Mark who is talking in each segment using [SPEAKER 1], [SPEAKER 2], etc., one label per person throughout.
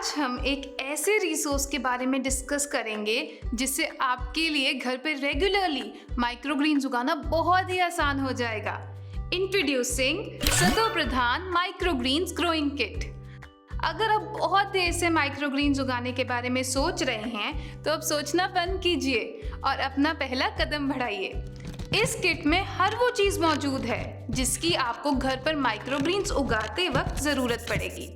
[SPEAKER 1] आज हम एक ऐसे रिसोर्स के बारे में डिस्कस करेंगे जिससे आपके लिए घर पे रेगुलरली माइक्रोग्रीन्स उगाना बहुत ही आसान हो जाएगा। इंट्रोड्यूसिंग सतो प्रधान माइक्रोग्रीन्स ग्रोइंग किट। अगर आप बहुत देर से माइक्रोग्रीन्स उगाने के बारे में सोच रहे हैं तो अब सोचना बंद कीजिए और अपना पहला कदम बढ़ाइए। इस किट में हर वो चीज मौजूद है जिसकी आपको घर पर माइक्रोग्रीन्स उगाते वक्त जरूरत पड़ेगी।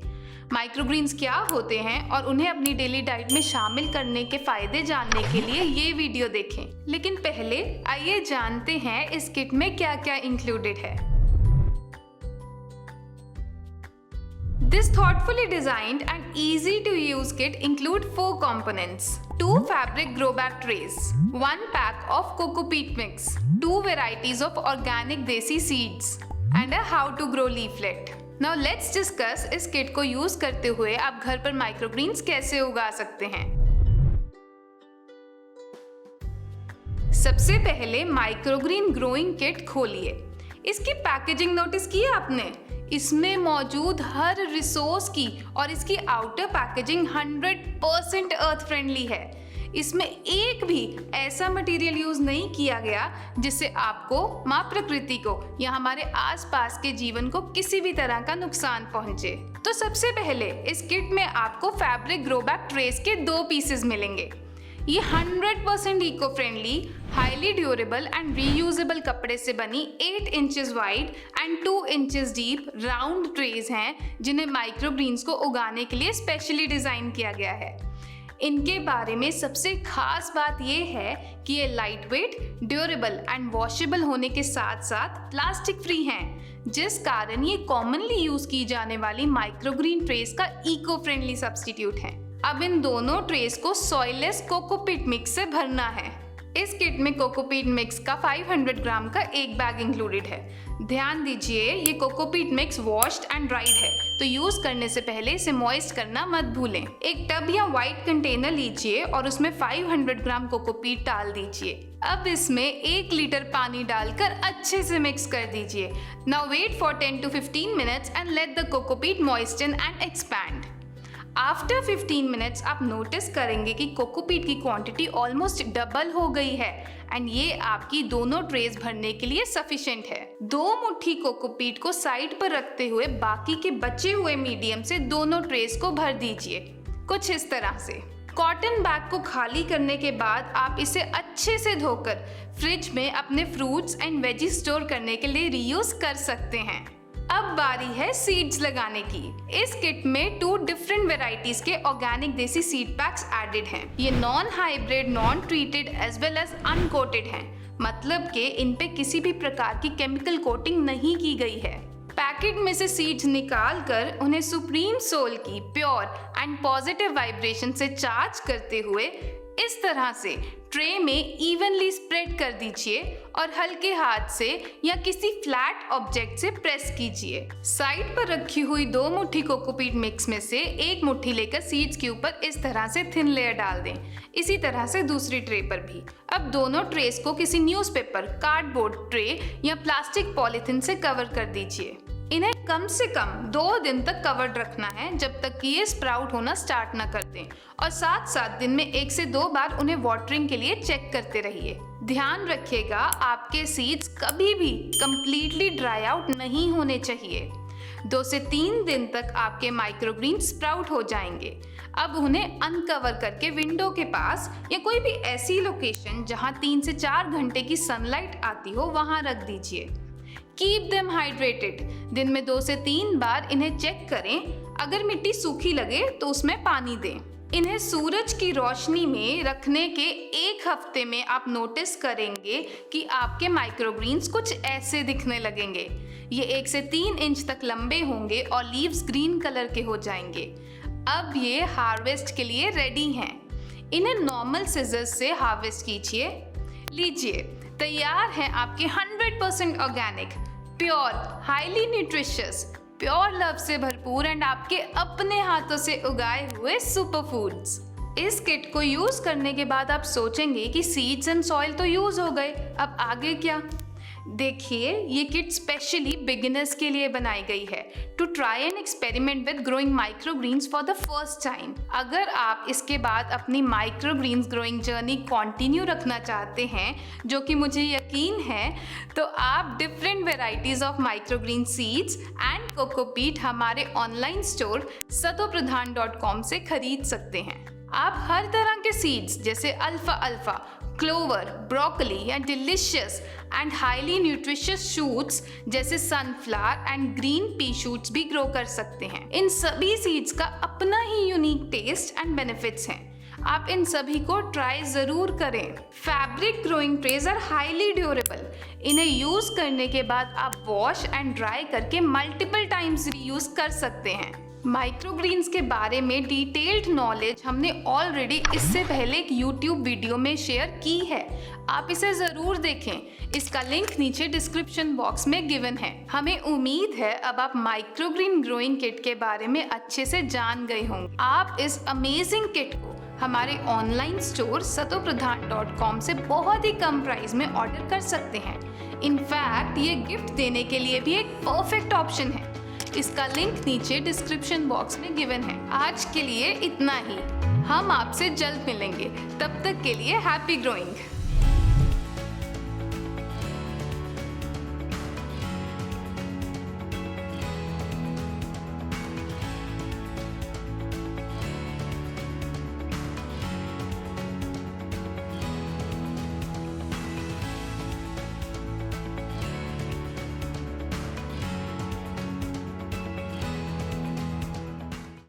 [SPEAKER 1] माइक्रोग्रीन्स क्या होते हैं और उन्हें अपनी डेली डाइट में शामिल करने के फायदे जानने के लिए ये वीडियो देखें। लेकिन पहले आइए जानते हैं इस किट में क्या क्या इंक्लूडेड है। This thoughtfully designed and easy to use kit include 4 components: 2 fabric grow bag trays, 1 pack of coco peat mix, 2 varieties of organic desi seeds, and a how to grow leaflet. Now let's discuss इस kit को use करते हुए आप घर पर microgreens कैसे उगा सकते हैं। सबसे पहले माइक्रोग्रीन ग्रोइंग किट खोलिए। इसकी पैकेजिंग नोटिस की आपने? इसमें मौजूद हर रिसोर्स की और इसकी आउटर पैकेजिंग 100% अर्थ फ्रेंडली है। इसमें एक भी ऐसा मटेरियल यूज नहीं किया गया जिससे आपको, माँ प्रकृति को या हमारे आसपास के जीवन को किसी भी तरह का नुकसान पहुंचे। तो सबसे पहले इस किट में आपको फैब्रिक ग्रो बैग ट्रेस के 2 पीसेस मिलेंगे। ये 100% eco friendly, highly durable and reusable कपड़े से बनी 8 inches wide and 2 inches deep round trays हैं जिन्हें माइक्रोग्रीन्स को उगाने के लिए स्पेशली डिजाइन किया गया है। इनके बारे में सबसे खास बात यह है कि ये light weight, durable and washable होने के साथ साथ प्लास्टिक फ्री हैं, जिस कारण ये कॉमनली यूज की जाने वाली माइक्रोग्रीन ट्रेस का इको फ्रेंडली सब्स्टिट्यूट है। अब इन दोनों ट्रेस को सॉइललेस कोकोपीट मिक्स से भरना है। इस किट में कोकोपीट मिक्स का 500 ग्राम का एक बैग इंक्लूडेड है। ध्यान दीजिए, ये cocopeat mix washed and dried है, तो यूज करने से पहले इसे मॉइस्ट करना मत भूलें। एक टब या वाइट कंटेनर लीजिए और उसमें 500 ग्राम कोकोपीट डाल दीजिए। अब इसमें 1 लीटर पानी डालकर अच्छे से मिक्स कर दीजिए। Now wait for 10 to 15 minutes and let the cocopeat moisten and expand. After 15 minutes आप नोटिस करेंगे कि कोकोपीट की क्वांटिटी ऑलमोस्ट डबल हो गई है एंड ये आपकी दोनों ट्रेस भरने के लिए सफिशिएंट है। 2 मुट्ठी कोकोपीट को साइड पर रखते हुए बाकी के बचे हुए मीडियम से दोनों ट्रेस को भर दीजिए, कुछ इस तरह से। कॉटन बैग को खाली करने के बाद आप इसे अच्छे से धोकर फ्रिज में अपने फ्रूट्स एंड वेजीज स्टोर करने के लिए रीयूज कर सकते हैं। अब बारी है सीड्स लगाने की। इस किट में 2 डिफरेंट वेराइटीज के organic desi seed packs added हैं। ये non hybrid, non treated as well as uncoated हैं, मतलब कि इन पे किसी भी प्रकार की केमिकल कोटिंग नहीं की गई है। पैकेट में से सीड्स निकाल कर उन्हें सुप्रीम सोल की प्योर एंड पॉजिटिव वाइब्रेशन से चार्ज करते हुए इस तरह से ट्रे में इवनली स्प्रेड कर दीजिए और हल्के हाथ से या किसी फ्लैट ऑब्जेक्ट से प्रेस कीजिए। साइड पर रखी हुई 2 मुट्ठी कोकोपीट मिक्स में से 1 मुट्ठी लेकर सीड्स के ऊपर इस तरह से थिन लेयर डाल दें। इसी तरह से दूसरी ट्रे पर भी। अब दोनों ट्रेस को किसी न्यूज़पेपर, कार्डबोर्ड ट्रे या प्लास्टिक पॉलिथीन से कवर कर दीजिए। इन्हें कम से कम 2 दिन तक कवर्ड रखना है जब तक कि ये स्प्राउट होना स्टार्ट ना कर दें, और साथ साथ दिन में 1 से 2 बार उन्हें वाटरिंग के लिए चेक करते रहिए। ध्यान रखिएगा, आपके सीड्स कभी भी कंप्लीटली ड्राई आउट नहीं होने चाहिए। 2 से 3 दिन तक आपके माइक्रोग्रीन स्प्राउट हो जाएंगे। अब उन्हें अनकवर करके विंडो के पास या कोई भी ऐसी लोकेशन जहां 3 से 4 घंटे की सनलाइट आती हो वहां रख दीजिए। Keep them hydrated. दिन में 2 से 3 बार इन्हें चेक करें। अगर मिट्टी सूखी लगे तो उसमें पानी दें। इन्हें सूरज की रोशनी में रखने के 1 हफ्ते में आप नोटिस करेंगे कि आपके माइक्रोग्रीन्स कुछ ऐसे दिखने लगेंगे। ये 1 से 3 इंच तक लंबे होंगे और लीव्स ग्रीन कलर के हो जाएंगे। अब ये हार्वेस्ट के लिए रेडी हैं। इन्हें नॉर्मल सीजर्स से हार्वेस्ट कीजिए। लीजिए, तैयार है आपके 100% organic, pure, highly nutritious, pure love से भरपूर एंड आपके अपने हाथों से उगाए हुए सुपर फूड्स। इस किट को यूज करने के बाद आप सोचेंगे कि सीड्स एंड सॉइल तो यूज हो गए, अब आगे क्या? देखिए, ये किट स्पेशली बिगिनर्स के लिए बनाई गई है to try and experiment with growing microgreens for the first time. अगर आप इसके बाद अपनी माइक्रोग्रीन्स ग्रोइंग जर्नी कंटिन्यू रखना चाहते हैं, जो कि मुझे यकीन है, तो आप different varieties of microgreen seeds and cocopeat हमारे ऑनलाइन स्टोर satopradhan.com से खरीद सकते हैं। आप हर तरह के सीड्स जैसे अल्फा अल्फा, क्लोवर, ब्रोकली या delicious and highly nutritious shoots जैसे sunflower and green pea shoots भी ग्रो कर सकते हैं। इन सभी सीड्स का अपना ही यूनिक टेस्ट एंड बेनिफिट्स हैं। आप इन सभी को ट्राई जरूर करें। Fabric growing trays are highly durable. इन्हें यूज करने के बाद आप वॉश एंड ड्राई करके मल्टीपल टाइम्स रीयूज कर सकते हैं। माइक्रोग्रीन्स के बारे में डिटेल्ड नॉलेज हमने ऑलरेडी इससे पहले एक YouTube वीडियो में शेयर की है, आप इसे ज़रूर देखें। इसका लिंक नीचे डिस्क्रिप्शन बॉक्स में गिवन है। हमें उम्मीद है अब आप माइक्रोग्रीन ग्रोइंग किट के बारे में अच्छे से जान गए होंगे। आप इस अमेजिंग किट को हमारे ऑनलाइन स्टोर satopradhan.com से बहुत ही कम प्राइस में ऑर्डर कर सकते हैं। इनफैक्ट ये गिफ्ट देने के लिए भी एक परफेक्ट ऑप्शन है। इसका लिंक नीचे डिस्क्रिप्शन बॉक्स में गिवन है। आज के लिए इतना ही। हम आपसे जल्द मिलेंगे। तब तक के लिए हैप्पी ग्रोइंग।